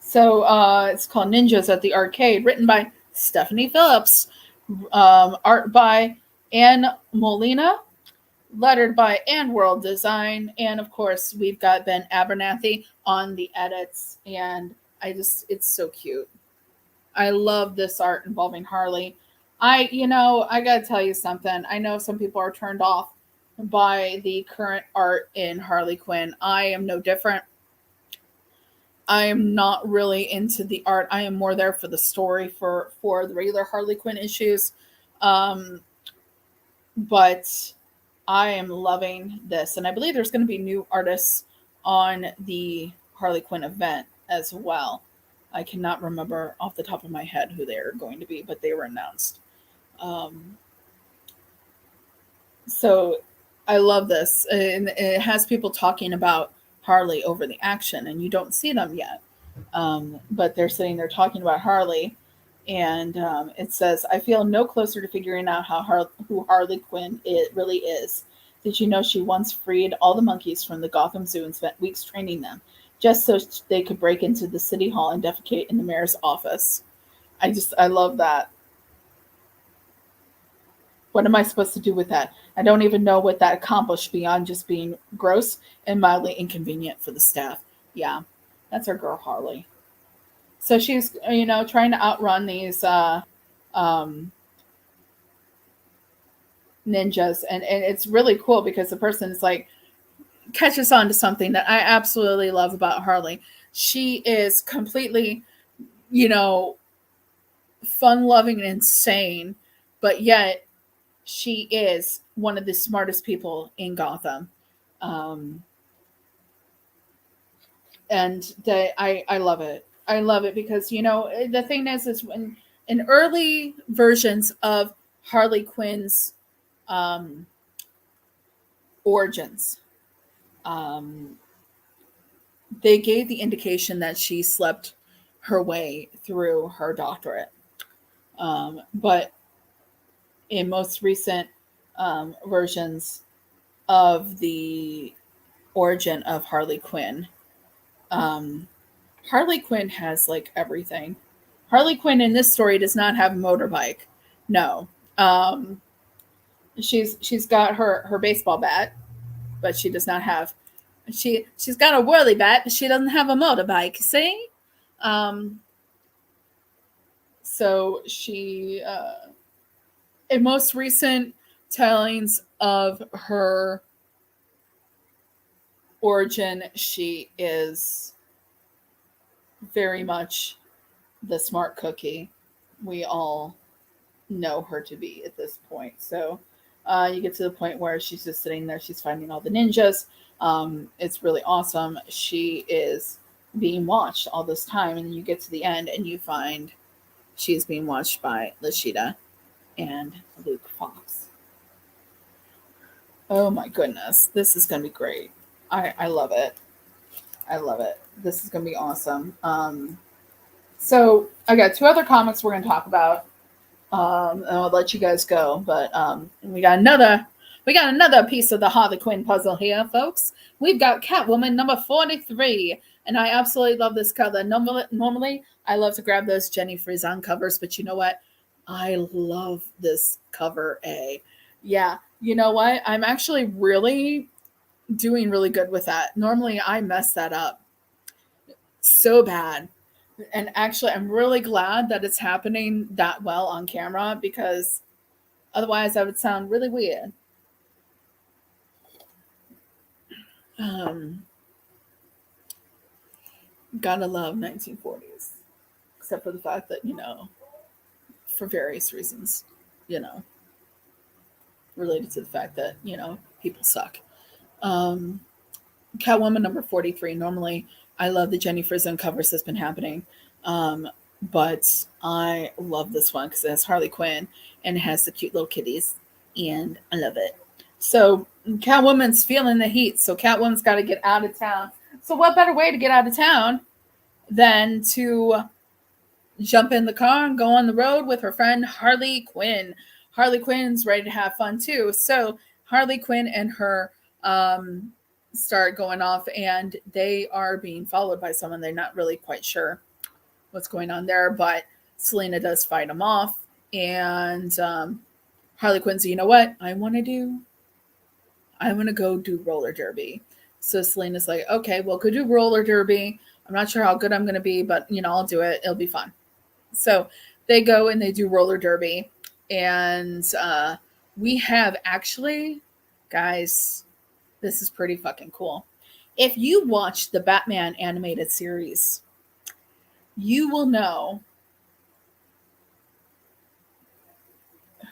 So it's called Ninjas at the Arcade, written by Stephanie Phillips, art by Anne Molina, lettered by Anne World Design, and of course we've got Ben Abernathy on the edits, and it's so cute. I love this art involving Harley. I gotta tell you something. I know some people are turned off by the current art in Harley Quinn. I am no different. I am not really into the art. I am more there for the story for the regular Harley Quinn issues. But I am loving this. And I believe there's going to be new artists on the Harley Quinn event as well. I cannot remember off the top of my head who they're going to be, but they were announced. So I love this. And it has people talking about Harley over the action, and you don't see them yet. But they're sitting there talking about Harley, and it says, I feel no closer to figuring out who Harley Quinn really is. Did you know she once freed all the monkeys from the Gotham Zoo and spent weeks training them just so they could break into the city hall and defecate in the mayor's office? I love that. What am I supposed to do with that? I don't even know what that accomplished beyond just being gross and mildly inconvenient for the staff. Yeah, that's our girl Harley. So she's, trying to outrun these ninjas, and it's really cool because the person is catches on to something that I absolutely love about Harley. She is completely, you know, fun loving and insane, but yet she is one of the smartest people in Gotham. Um, and I love it. I love it because, you know, the thing is when in early versions of Harley Quinn's um, origins, um, they gave the indication that she slept her way through her doctorate. But in most recent versions of the origin of Harley Quinn, um, Harley Quinn has like everything. Harley Quinn in this story does not have a motorbike. No. Um, she's got her baseball bat, but she does not have she's got a whirly bat, but she doesn't have a motorbike. See, um, so she in most recent tellings of her origin, she is very much the smart cookie we all know her to be at this point. So you get to the point where she's just sitting there, she's finding all the ninjas. It's really awesome. She is being watched all this time, and you get to the end and you find she's being watched by Lashida and Luke Fox. Oh my goodness, this is going to be great. I love it. I love it. This is going to be awesome. So I got two other comics we're going to talk about. And I'll let you guys go. But we got another piece of the Harley Quinn puzzle here, folks. We've got Catwoman number 43. And I absolutely love this cover. Normally, I love to grab those Jenny Frison covers, but you know what? I love this cover A. Yeah, you know what? I'm actually really doing really good with that. Normally, I mess that up so bad. And actually, I'm really glad that it's happening that well on camera because otherwise I would sound really weird. Gotta love 1940s. Except for the fact that, you know, for various reasons, you know, related to the fact that, you know, people suck. Catwoman number 43. Normally, I love the Jenny Frison covers that's been happening. But I love this one because it has Harley Quinn and it has the cute little kitties, and I love it. So Catwoman's feeling the heat, so Catwoman's got to get out of town. So what better way to get out of town than to jump in the car and go on the road with her friend Harley Quinn. Harley Quinn's ready to have fun too. So Harley Quinn and her start going off, and they are being followed by someone. They're not really quite sure what's going on there, but Selena does fight them off, and Harley Quinn's, you know what I want to go do roller derby. So Selena's like, okay, well, go do roller derby. I'm not sure how good I'm going to be, but, you know, I'll do it. It'll be fun. So they go and they do roller derby. And we have actually, guys, this is pretty fucking cool. If you watch the Batman animated series, you will know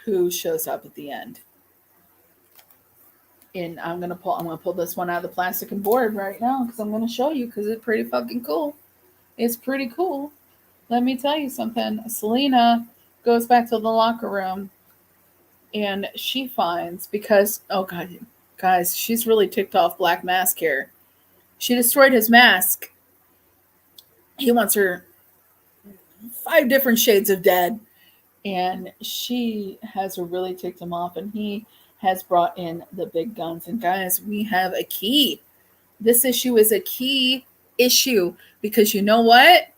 who shows up at the end. And I'm gonna pull this one out of the plastic and board right now because I'm gonna show you because it's pretty fucking cool. It's pretty cool. Let me tell you something. Selena goes back to the locker room and she finds, because oh god, guys, she's really ticked off Black Mask here. She destroyed his mask. He wants her 5 different shades of dead. And she has really ticked him off, and he has brought in the big guns. And guys, we have a key. This issue is a key issue because you know what?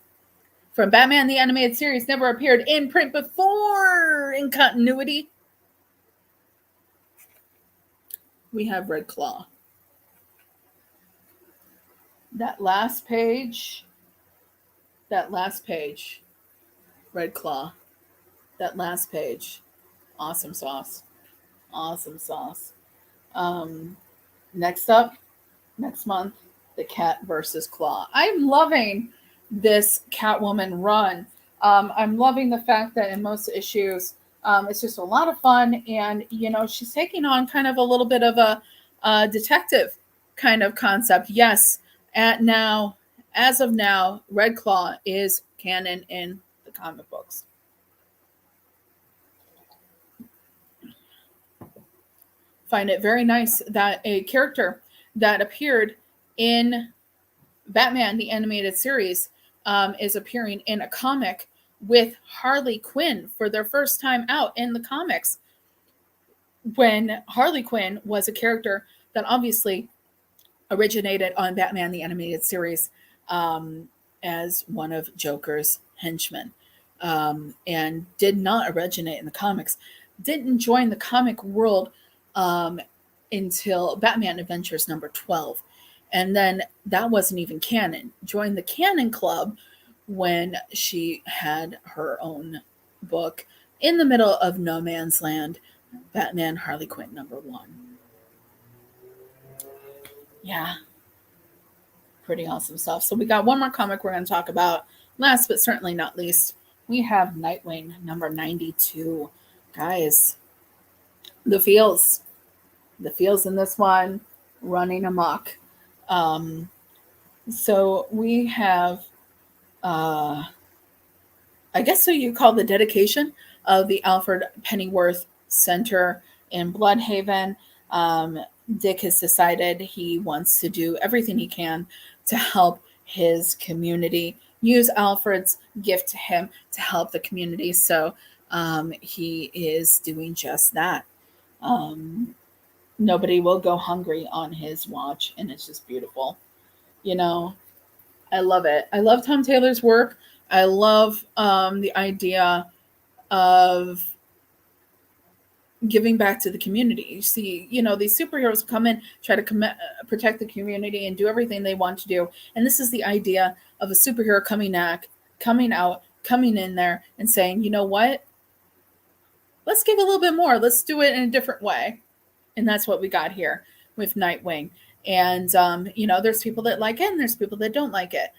From Batman the Animated Series never appeared in print before in continuity. We have Red Claw. That last page, Red Claw. That last page, awesome sauce. Awesome sauce. Next month the Cat versus Claw. I'm loving this Catwoman run. I'm loving the fact that in most issues, it's just a lot of fun, and she's taking on kind of a little bit of a detective kind of concept. Yes, as of now, Red Claw is canon in the comic books. Find it very nice that a character that appeared in Batman the Animated Series is appearing in a comic with Harley Quinn for their first time out in the comics, when Harley Quinn was a character that obviously originated on Batman the Animated Series as one of Joker's henchmen, and did not originate in the comics, didn't join the comic world until Batman Adventures number 12. And then that wasn't even canon. Joined the canon club when she had her own book in the middle of no man's land, Batman Harley Quinn number 1. Yeah. Pretty awesome stuff. So we got one more comic we're going to talk about. Last but certainly not least, we have Nightwing number 92. Guys, the feels in this one running amok. So we have, I guess so you call the dedication of the Alfred Pennyworth Center in Bloodhaven. Dick has decided he wants to do everything he can to help his community, use Alfred's gift to him to help the community. So he is doing just that. Nobody will go hungry on his watch, and it's just beautiful. I love it. I love Tom Taylor's work. I love the idea of giving back to the community. You see, these superheroes come in, try to protect the community and do everything they want to do. And this is the idea of a superhero coming in there and saying, you know what? Let's give a little bit more. Let's do it in a different way. And that's what we got here with Nightwing. And, there's people that like it and there's people that don't like it.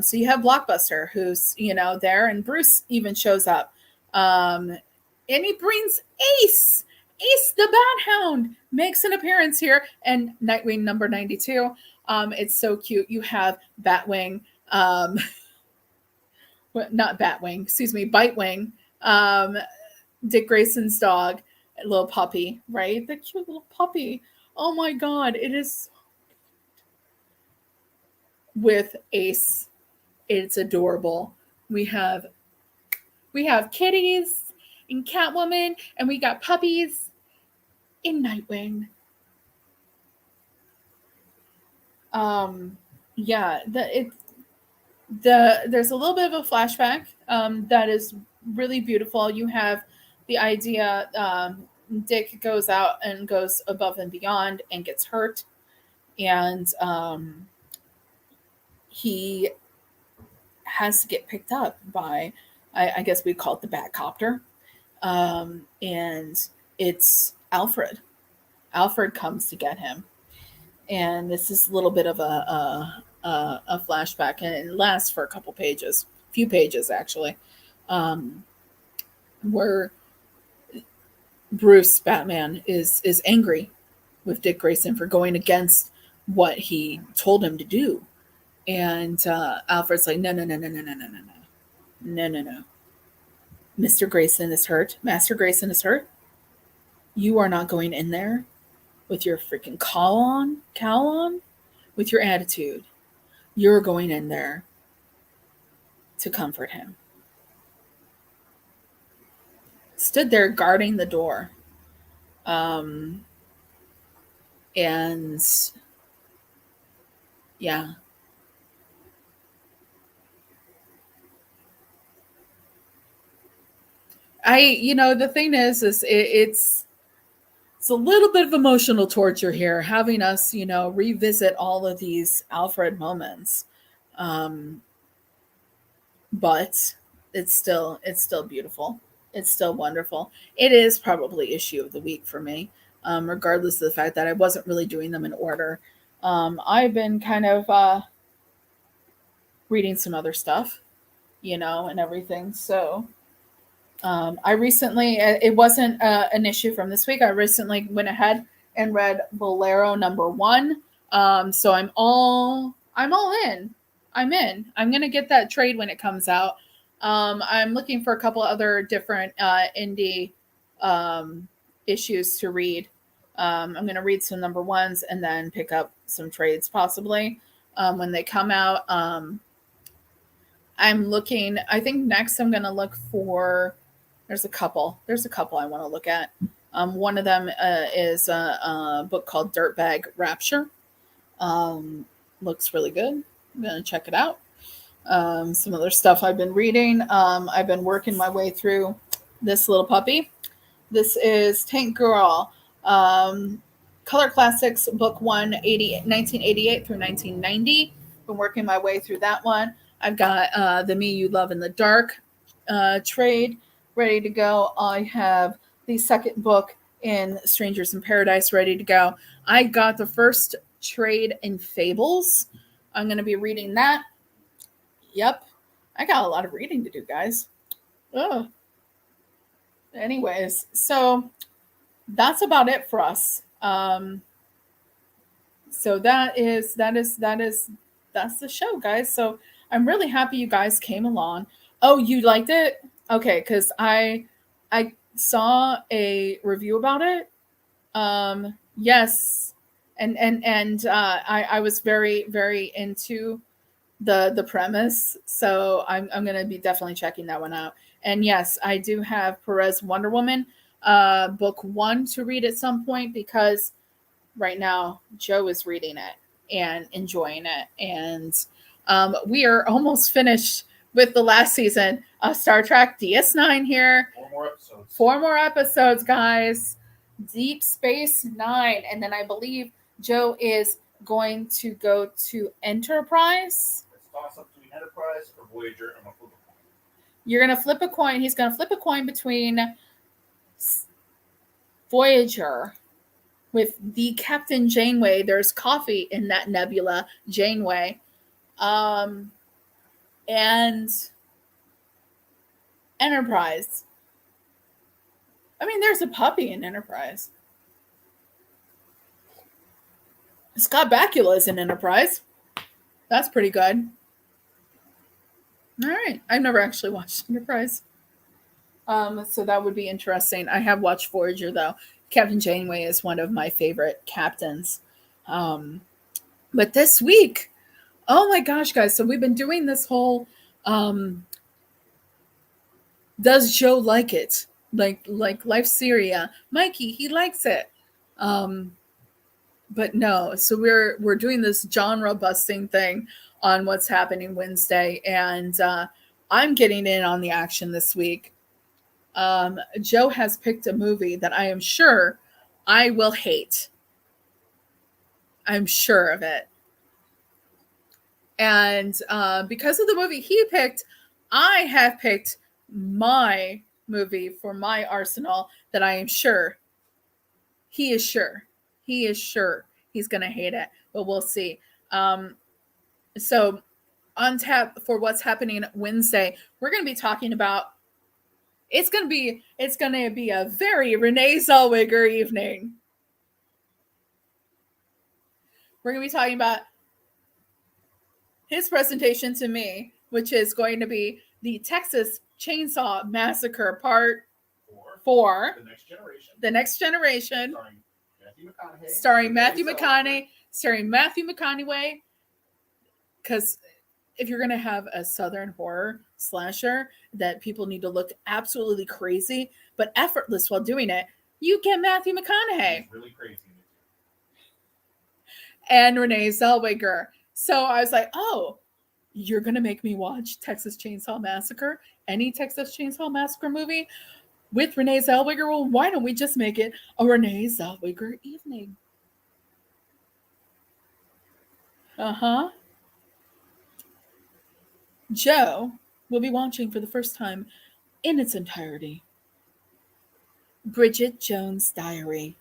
So you have Blockbuster who's, there, and Bruce even shows up. And he brings Ace. Ace the Bat Hound makes an appearance here, and Nightwing number 92. It's so cute. You have Batwing, not Batwing, excuse me, Bitewing, Dick Grayson's dog, little puppy, right? The cute little puppy. Oh my God, it is with Ace. It's adorable. We have kitties in Catwoman, and we got puppies in Nightwing. There's a little bit of a flashback that is really beautiful. You have the idea Dick goes out and goes above and beyond and gets hurt, and he has to get picked up by, I guess we call it the Batcopter. And it's Alfred. Alfred comes to get him. And this is a little bit of a flashback, and it lasts for a few pages actually, where Bruce Batman is angry with Dick Grayson for going against what he told him to do. And Alfred's like, no. Mr. Grayson is hurt. Master Grayson is hurt. You are not going in there with your freaking cowl on, with your attitude. You're going in there to comfort him. Stood there guarding the door. And yeah. The thing is it's a little bit of emotional torture here, having us, revisit all of these Alfred moments. But it's still beautiful. It's still wonderful. It is probably issue of the week for me, regardless of the fact that I wasn't really doing them in order. I've been kind of reading some other stuff, and everything. So I recently, it wasn't an issue from this week. I recently went ahead and read Bolero #1. So I'm all in. I'm in. I'm gonna get that trade when it comes out. I'm looking for a couple other different indie issues to read. I'm gonna read some #1s and then pick up some trades possibly when they come out. I'm looking. I think next I'm gonna look for. There's a couple. I want to look at. One of them is a book called Dirtbag Rapture. Looks really good. I'm gonna check it out. Some other stuff I've been reading. I've been working my way through this little puppy. This is Tank Girl. Color Classics Book 1, 1988 through 1990. Been working my way through that one. I've got The Me You Love in the Dark trade ready to go. I have the second book in Strangers in Paradise ready to go. I got the first trade in Fables. I'm going to be reading that. Yep. I got a lot of reading to do, guys. Ugh. Anyways, so that's about it for us. So that's the show, guys. So I'm really happy you guys came along. Oh, you liked it? Okay, because I saw a review about it. Yes, and I was very very into the premise, so I'm gonna be definitely checking that one out. And yes, I do have Perez Wonder Woman book 1 to read at some point because right now Joe is reading it and enjoying it, and we are almost finished with the last season of Star Trek DS9 here. 4 more episodes. 4 more episodes, guys. Deep Space Nine. And then I believe Joe is going to go to Enterprise. Let's toss up between Enterprise or Voyager. I'm going to flip a coin. You're going to flip a coin. He's going to flip a coin between Voyager with the Captain Janeway. There's coffee in that nebula, Janeway. And Enterprise. I mean, there's a puppy in Enterprise. Scott Bakula is in Enterprise. That's pretty good. All right. I've never actually watched Enterprise. So that would be interesting. I have watched Voyager, though. Captain Janeway is one of my favorite captains. But this week, oh my gosh, guys. So we've been doing this whole, does Joe like it? Like Life Syria. Mikey, he likes it. But no, so we're doing this genre busting thing on What's Happening Wednesday, and I'm getting in on the action this week. Joe has picked a movie that I am sure I will hate. I'm sure of it. And because of the movie he picked, I have picked my movie for my arsenal that I am sure he is sure he's gonna hate it, but we'll see. So on tap for What's Happening Wednesday, we're gonna be talking about it's gonna be a very Renee Zellweger evening. We're gonna be talking about his presentation to me, which is going to be the Texas Chainsaw Massacre Part 4. The Next Generation. Starring Matthew McConaughey. Because if you're going to have a Southern horror slasher that people need to look absolutely crazy, but effortless while doing it, you get Matthew McConaughey. He's really crazy. And Renee Zellweger. So I was like, oh, you're going to make me watch Texas Chainsaw Massacre? Any Texas Chainsaw Massacre movie with Renee Zellweger? Well, why don't we just make it a Renee Zellweger evening? Uh-huh. Joe will be watching for the first time in its entirety Bridget Jones' Diary.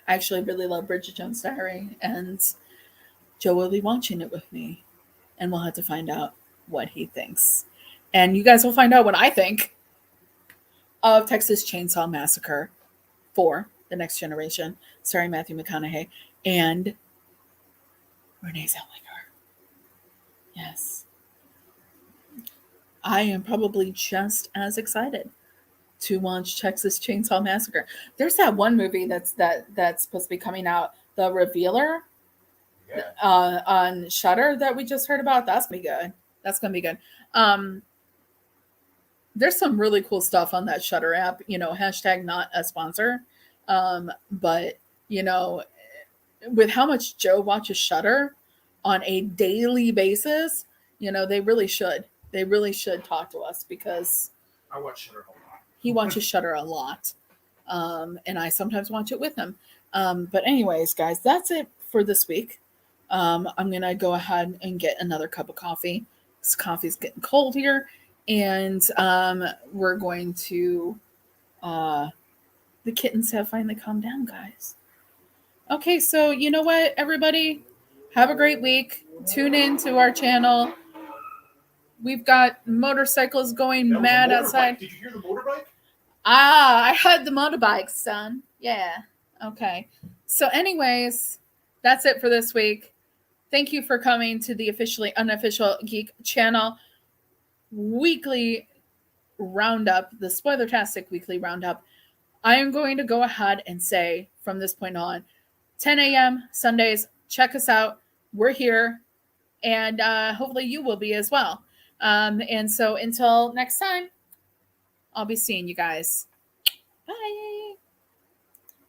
I actually really love Bridget Jones' Diary, and Joe will be watching it with me, and we'll have to find out what he thinks. And you guys will find out what I think of Texas Chainsaw Massacre 4, The Next Generation, starring Matthew McConaughey and Renee Zellweger. Yes. I am probably just as excited to watch Texas Chainsaw Massacre. There's that one movie that's supposed to be coming out, The Revealer, on Shudder that we just heard about. That's gonna be good. That's gonna be good. There's some really cool stuff on that Shudder app. Hashtag not a sponsor, but with how much Joe watches Shudder on a daily basis, they really should. They really should talk to us because I watch Shudder a lot. He watches Shudder a lot, and I sometimes watch it with him. But anyways, guys, that's it for this week. I'm gonna go ahead and get another cup of coffee. This coffee's getting cold here, and we're going to. The kittens have finally calmed down, guys. Okay, so you know what, everybody, have a great week. Tune in to our channel. We've got motorcycles going mad outside. Did you hear the motorbike? I heard the motorbike, son. Yeah. Okay. So anyways, that's it for this week. Thank you for coming to the officially unofficial Geek channel weekly roundup, the Spoilertastic weekly roundup. I am going to go ahead and say from this point on, 10 a.m. Sundays, check us out. We're here, and hopefully you will be as well. And so until next time, I'll be seeing you guys. Bye.